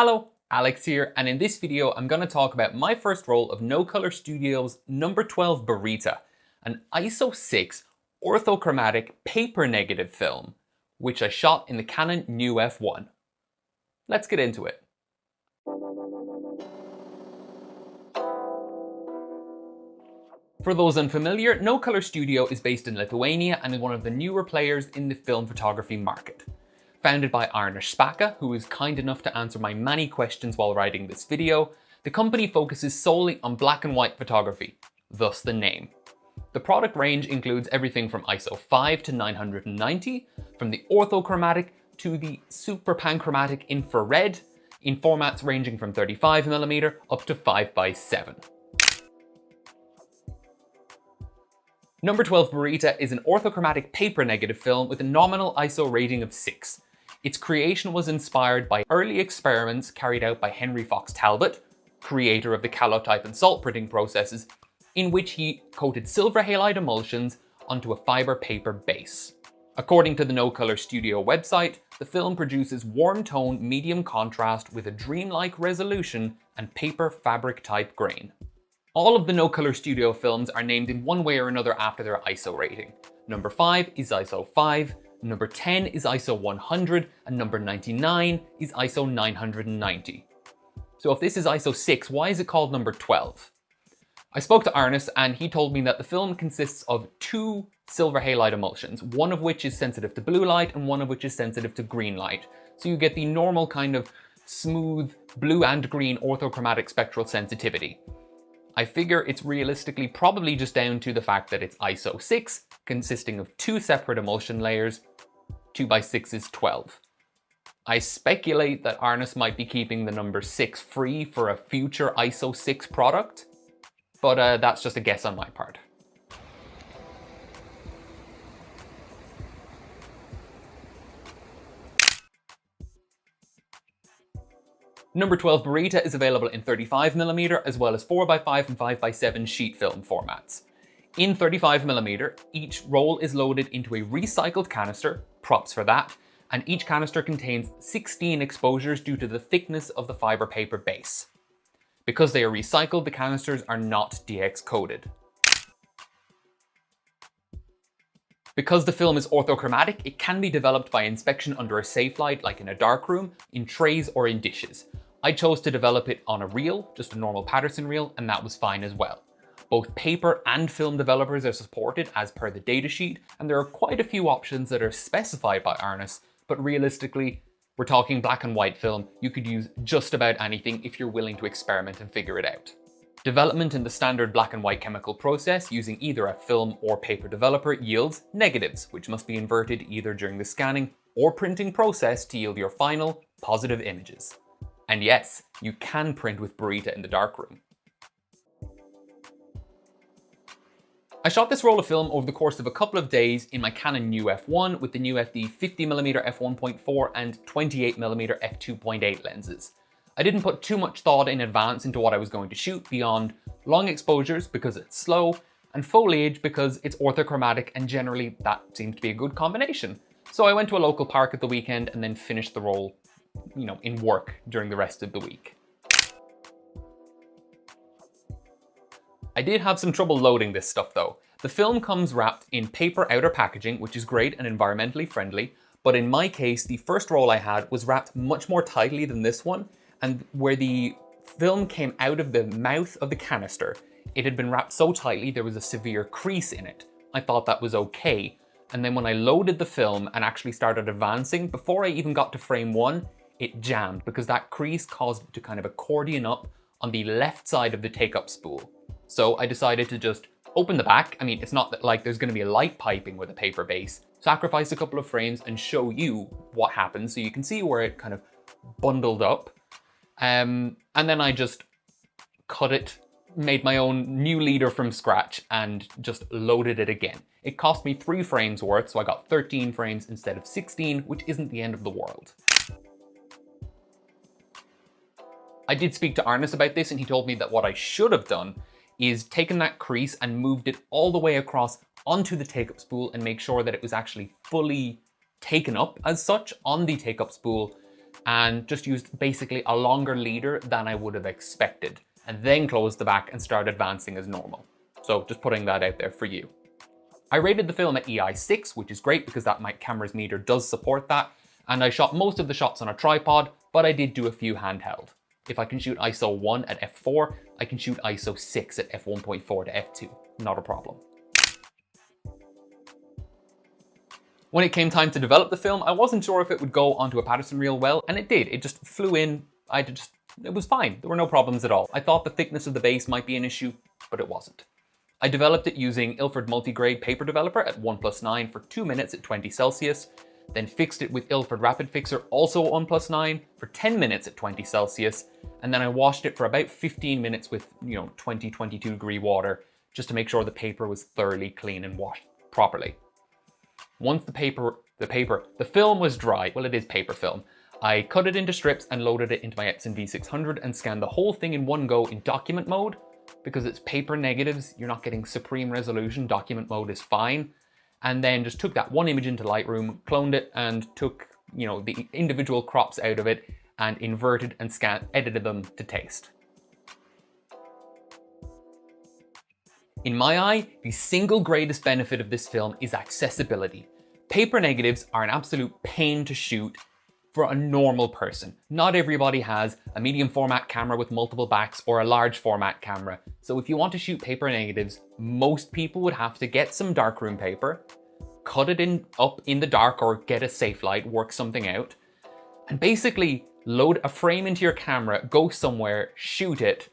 Hello, Alex here, and in this video I'm going to talk about my first roll of NoColorStudio's No.12 Baryta, an ISO 6 orthochromatic paper negative film, which I shot in the Canon F-1. Let's get into it. For those unfamiliar, NoColorStudio is based in Lithuania and is one of the newer players in the film photography market. Founded by Arne Spaka, who was kind enough to answer my many questions while writing this video, the company focuses solely on black and white photography, thus the name. The product range includes everything from ISO 5 to 990, from the orthochromatic to the super panchromatic infrared, in formats ranging from 35mm up to 5x7. No.12 Baryta is an orthochromatic paper negative film with a nominal ISO rating of 6. Its creation was inspired by early experiments carried out by Henry Fox Talbot, creator of the calotype and salt printing processes, in which he coated silver halide emulsions onto a fiber paper base. According to the NoColorStudio website, the film produces warm tone, medium contrast with a dreamlike resolution and paper fabric type grain. All of the NoColorStudio films are named in one way or another after their ISO rating. Number 5 is ISO 5, number 10 is ISO 100, and number 99 is ISO 990. So if this is ISO 6, why is it called number 12? I spoke to Arnis and he told me that the film consists of 2 silver halide emulsions, one of which is sensitive to blue light and one of which is sensitive to green light. So you get the normal kind of smooth blue and green orthochromatic spectral sensitivity. I figure it's realistically probably just down to the fact that it's ISO 6, consisting of 2 separate emulsion layers. 2x6 is 12. I speculate that Arnis might be keeping the number 6 free for a future ISO 6 product, but that's just a guess on my part. No.12 Baryta is available in 35mm as well as 4x5 and 5x7 sheet film formats. In 35mm, each roll is loaded into a recycled canister, props for that, and each canister contains 16 exposures due to the thickness of the fiber paper base. Because they are recycled, the canisters are not DX coded. Because the film is orthochromatic, it can be developed by inspection under a safe light, like in a darkroom, in trays or in dishes. I chose to develop it on a reel, just a normal Patterson reel, and that was fine as well. Both paper and film developers are supported as per the datasheet, and there are quite a few options that are specified by Arnis, but realistically, we're talking black and white film. You could use just about anything if you're willing to experiment and figure it out. Development in the standard black and white chemical process using either a film or paper developer yields negatives, which must be inverted either during the scanning or printing process to yield your final positive images. And yes, you can print with Baryta in the darkroom. I shot this roll of film over the course of a couple of days in my Canon F-1 with the new FD 50mm f1.4 and 28mm f2.8 lenses. I didn't put too much thought in advance into what I was going to shoot beyond long exposures because it's slow, and foliage because it's orthochromatic, and generally that seems to be a good combination. So I went to a local park at the weekend and then finished the roll, in work during the rest of the week. I did have some trouble loading this stuff though. The film comes wrapped in paper outer packaging, which is great and environmentally friendly, but in my case, the first roll I had was wrapped much more tightly than this one, and where the film came out of the mouth of the canister, it had been wrapped so tightly there was a severe crease in it. I thought that was okay, and then when I loaded the film and actually started advancing, before I even got to frame 1, it jammed because that crease caused it to kind of accordion up on the left side of the take-up spool. So I decided to just open the back. I mean, it's not that like there's going to be a light piping with a paper base. Sacrifice a couple of frames and show you what happens so you can see where it kind of bundled up. And then I just cut it, made my own new leader from scratch and just loaded it again. It cost me 3 frames worth, so I got 13 frames instead of 16, which isn't the end of the world. I did speak to Arnis about this and he told me that what I should have done is taken that crease and moved it all the way across onto the take-up spool and make sure that it was actually fully taken up as such on the take-up spool and just used basically a longer leader than I would have expected, and then closed the back and started advancing as normal. So just putting that out there for you. I rated the film at EI6, which is great because that my camera's meter does support that, and I shot most of the shots on a tripod, but I did do a few handheld. If I can shoot ISO 1 at f4, I can shoot ISO 6 at f1.4 to f2, not a problem. When it came time to develop the film, I wasn't sure if it would go onto a Paterson reel well, and it did. It just flew in. It was fine. There were no problems at all. I thought the thickness of the base might be an issue, but it wasn't. I developed it using Ilford Multigrade Paper Developer at 1+9 for 2 minutes at 20 Celsius, then fixed it with Ilford Rapid Fixer also at 1+9 for 10 minutes at 20 Celsius, and then I washed it for about 15 minutes with 20-22 degree water just to make sure the paper was thoroughly clean and washed properly. Once the film was dry, well, it is paper film, I cut it into strips and loaded it into my Epson V600 and scanned the whole thing in one go in document mode. Because it's paper negatives, you're not getting supreme resolution, document mode is fine. And then just took that one image into Lightroom, cloned it, and took the individual crops out of it and inverted and edited them to taste. In my eye, the single greatest benefit of this film is accessibility. Paper negatives are an absolute pain to shoot for a normal person. Not everybody has a medium format camera with multiple backs or a large format camera. So if you want to shoot paper negatives, most people would have to get some darkroom paper, cut it up in the dark or get a safe light, work something out, and basically load a frame into your camera, go somewhere, shoot it,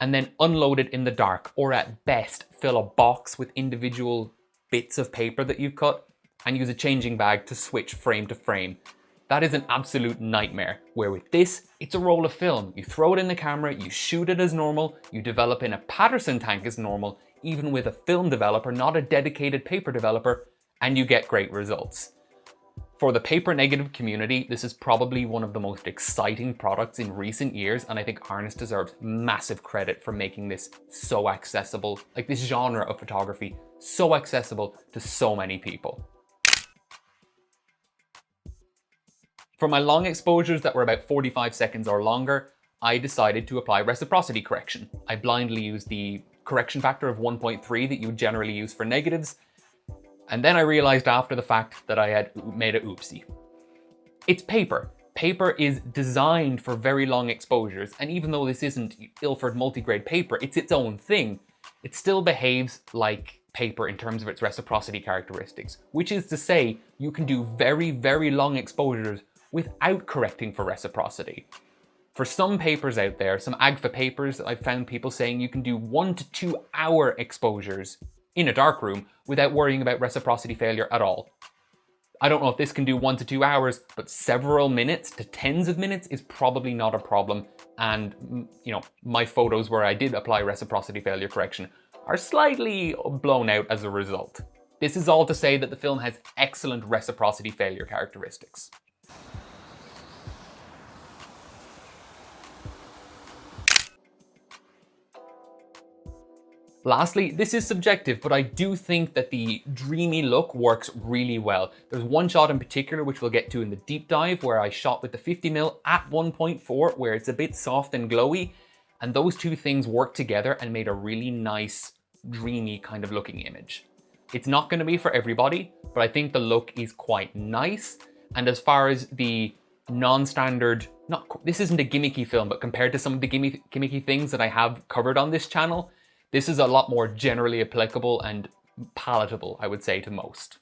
and then unload it in the dark, or at best fill a box with individual bits of paper that you've cut and use a changing bag to switch frame to frame. That is an absolute nightmare, where with this, it's a roll of film. You throw it in the camera, you shoot it as normal, you develop in a Paterson tank as normal, even with a film developer, not a dedicated paper developer, and you get great results. For the paper negative community, this is probably one of the most exciting products in recent years, and I think Arnis deserves massive credit for making this so accessible, like this genre of photography, so accessible to so many people. For my long exposures that were about 45 seconds or longer, I decided to apply reciprocity correction. I blindly used the correction factor of 1.3 that you would generally use for negatives, and then I realized after the fact that I had made a oopsie. It's paper. Paper is designed for very long exposures, and even though this isn't Ilford multigrade paper, it's its own thing, it still behaves like paper in terms of its reciprocity characteristics, which is to say you can do very, very long exposures without correcting for reciprocity. For some papers out there, some AGFA papers, I've found people saying you can do 1 to 2 hour exposures in a darkroom without worrying about reciprocity failure at all. I don't know if this can do 1 to 2 hours, but several minutes to tens of minutes is probably not a problem. And my photos where I did apply reciprocity failure correction are slightly blown out as a result. This is all to say that the film has excellent reciprocity failure characteristics. Lastly, this is subjective, but I do think that the dreamy look works really well. There's one shot in particular, which we'll get to in the deep dive, where I shot with the 50mm at 1.4, where it's a bit soft and glowy, and those two things worked together and made a really nice, dreamy kind of looking image. It's not going to be for everybody, but I think the look is quite nice. And as far as the non-standard, this isn't a gimmicky film, but compared to some of the gimmicky things that I have covered on this channel, this is a lot more generally applicable and palatable, I would say, to most.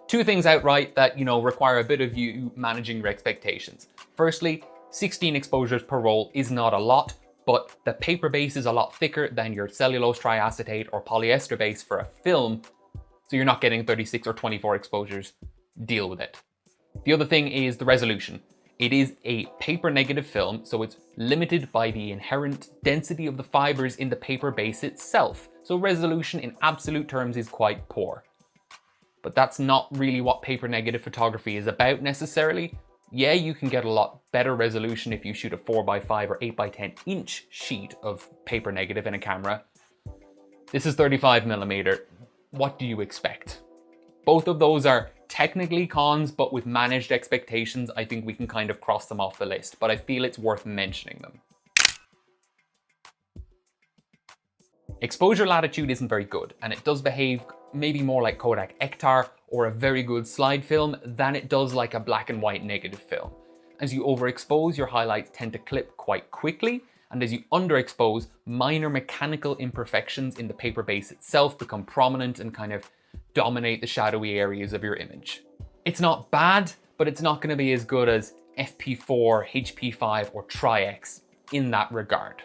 Two things outright that, require a bit of you managing your expectations. Firstly, 16 exposures per roll is not a lot, but the paper base is a lot thicker than your cellulose triacetate or polyester base for a film, so you're not getting 36 or 24 exposures. Deal with it. The other thing is the resolution. It is a paper negative film, so it's limited by the inherent density of the fibers in the paper base itself. So resolution in absolute terms is quite poor. But that's not really what paper negative photography is about necessarily. Yeah, you can get a lot better resolution if you shoot a 4x5 or 8x10 inch sheet of paper negative in a camera. This is 35mm. What do you expect? Both of those are technically cons, but with managed expectations, I think we can kind of cross them off the list, but I feel it's worth mentioning them. Exposure latitude isn't very good, and it does behave maybe more like Kodak Ektar or a very good slide film than it does like a black and white negative film. As you overexpose, your highlights tend to clip quite quickly, and as you underexpose, minor mechanical imperfections in the paper base itself become prominent and kind of dominate the shadowy areas of your image. It's not bad, but it's not going to be as good as FP4, HP5, or Tri-X in that regard.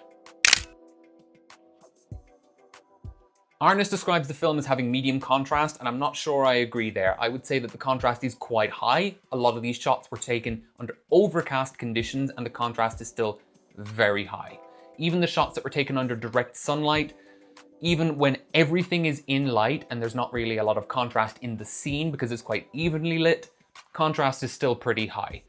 Arnest describes the film as having medium contrast, and I'm not sure I agree there. I would say that the contrast is quite high. A lot of these shots were taken under overcast conditions, and the contrast is still very high. Even the shots that were taken under direct sunlight, even when everything is in light and there's not really a lot of contrast in the scene because it's quite evenly lit, contrast is still pretty high.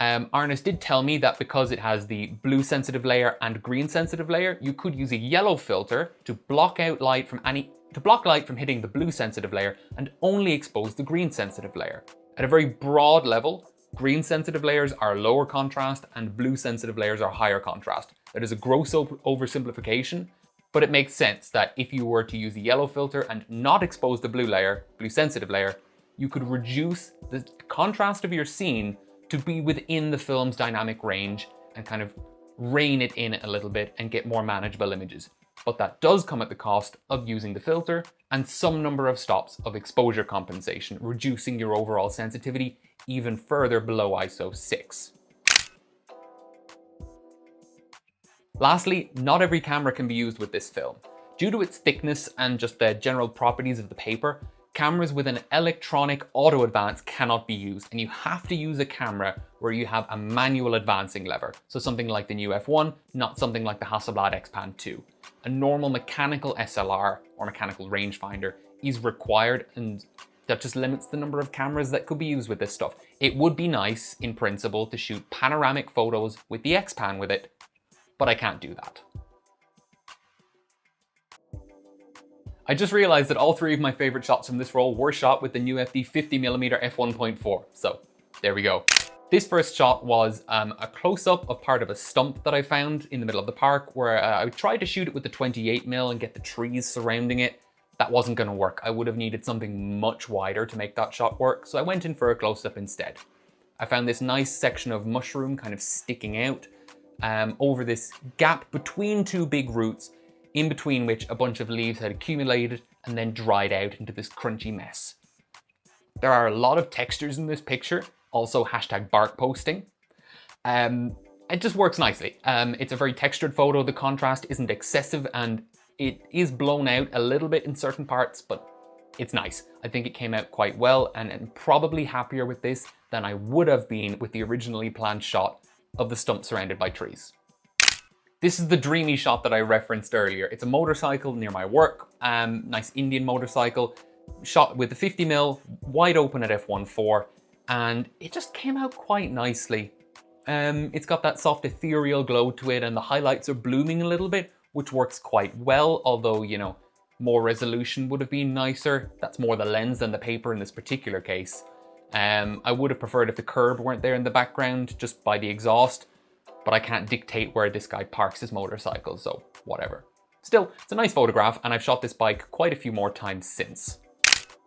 Arnest did tell me that because it has the blue sensitive layer and green sensitive layer, you could use a yellow filter to block out light from hitting the blue sensitive layer and only expose the green sensitive layer. At a very broad level, green sensitive layers are lower contrast and blue sensitive layers are higher contrast. That is a gross oversimplification, but it makes sense that if you were to use a yellow filter and not expose the blue sensitive layer, you could reduce the contrast of your scene to be within the film's dynamic range and kind of rein it in a little bit and get more manageable images. But that does come at the cost of using the filter and some number of stops of exposure compensation, reducing your overall sensitivity even further below ISO 6. Lastly, not every camera can be used with this film. Due to its thickness and just the general properties of the paper, cameras with an electronic auto advance cannot be used, and you have to use a camera where you have a manual advancing lever. So something like the new F-1, not something like the Hasselblad X-Pan 2. A normal mechanical SLR or mechanical rangefinder is required, and that just limits the number of cameras that could be used with this stuff. It would be nice in principle to shoot panoramic photos with the X-Pan with it, but I can't do that. I just realized that all three of my favorite shots from this roll were shot with the new FD 50mm f1.4, so there we go. This first shot was a close-up of part of a stump that I found in the middle of the park where I tried to shoot it with the 28mm and get the trees surrounding it. That wasn't going to work. I would have needed something much wider to make that shot work, so I went in for a close-up instead. I found this nice section of mushroom kind of sticking out over this gap between two big roots, in between which a bunch of leaves had accumulated and then dried out into this crunchy mess. There are a lot of textures in this picture, also hashtag bark posting. It just works nicely. It's a very textured photo, the contrast isn't excessive and it is blown out a little bit in certain parts, but it's nice. I think it came out quite well, and I'm probably happier with this than I would have been with the originally planned shot of the stump surrounded by trees. This is the dreamy shot that I referenced earlier. It's a motorcycle near my work, nice Indian motorcycle, shot with the 50mm, wide open at f1.4, and it just came out quite nicely. It's got that soft ethereal glow to it, and the highlights are blooming a little bit, which works quite well, although, you know, more resolution would have been nicer. That's more the lens than the paper in this particular case. I would have preferred if the curb weren't there in the background, just by the exhaust, but I can't dictate where this guy parks his motorcycle, so whatever. Still, it's a nice photograph, and I've shot this bike quite a few more times since.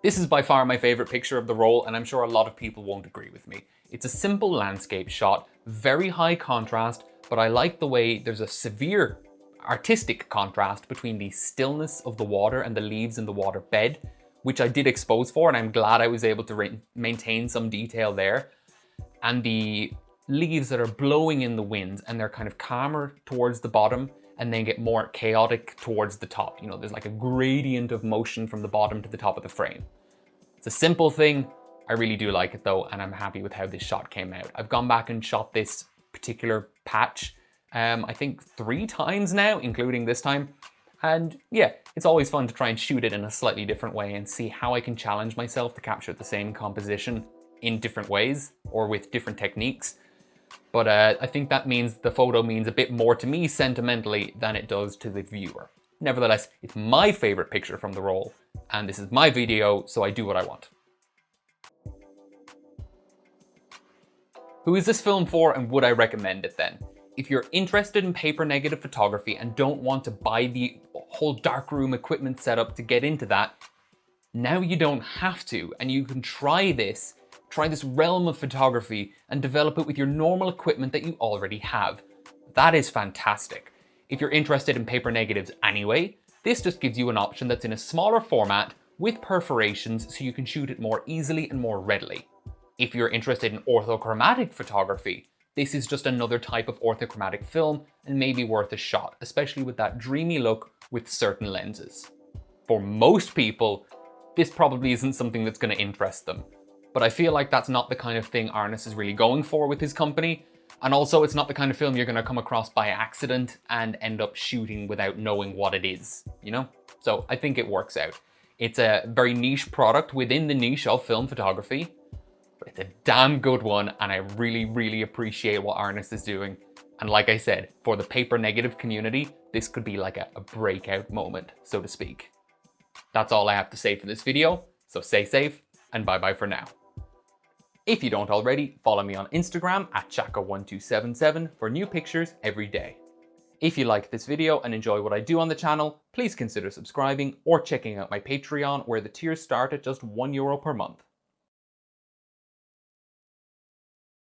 This is by far my favorite picture of the roll, and I'm sure a lot of people won't agree with me. It's a simple landscape shot, very high contrast, but I like the way there's a severe artistic contrast between the stillness of the water and the leaves in the water bed, which I did expose for, and I'm glad I was able to maintain some detail there, and the leaves that are blowing in the wind, and they're kind of calmer towards the bottom and then get more chaotic towards the top. You know, there's like a gradient of motion from the bottom to the top of the frame. It's a simple thing. I really do like it though, and I'm happy with how this shot came out. I've gone back and shot this particular patch, I think 3 times now, including this time. And yeah, it's always fun to try and shoot it in a slightly different way and see how I can challenge myself to capture the same composition in different ways or with different techniques. But I think that means the photo means a bit more to me sentimentally than it does to the viewer. Nevertheless, it's my favorite picture from the roll, and this is my video, so I do what I want. Who is this film for, and would I recommend it then? If you're interested in paper negative photography and don't want to buy the whole darkroom equipment setup to get into that, now you don't have to, and you can try this realm of photography and develop it with your normal equipment that you already have. That is fantastic. If you're interested in paper negatives anyway, this just gives you an option that's in a smaller format with perforations so you can shoot it more easily and more readily. If you're interested in orthochromatic photography, this is just another type of orthochromatic film and maybe worth a shot, especially with that dreamy look with certain lenses. For most people, this probably isn't something that's going to interest them, but I feel like that's not the kind of thing Arnous is really going for with his company, and also it's not the kind of film you're going to come across by accident and end up shooting without knowing what it is, you know? So I think it works out. It's a very niche product within the niche of film photography, but it's a damn good one, and I really, really appreciate what Arnous is doing. And like I said, for the paper negative community, this could be like a breakout moment, so to speak. That's all I have to say for this video, so stay safe and bye-bye for now. If you don't already, follow me on Instagram at chaka1277 for new pictures every day. If you like this video and enjoy what I do on the channel, please consider subscribing or checking out my Patreon, where the tiers start at just €1 per month.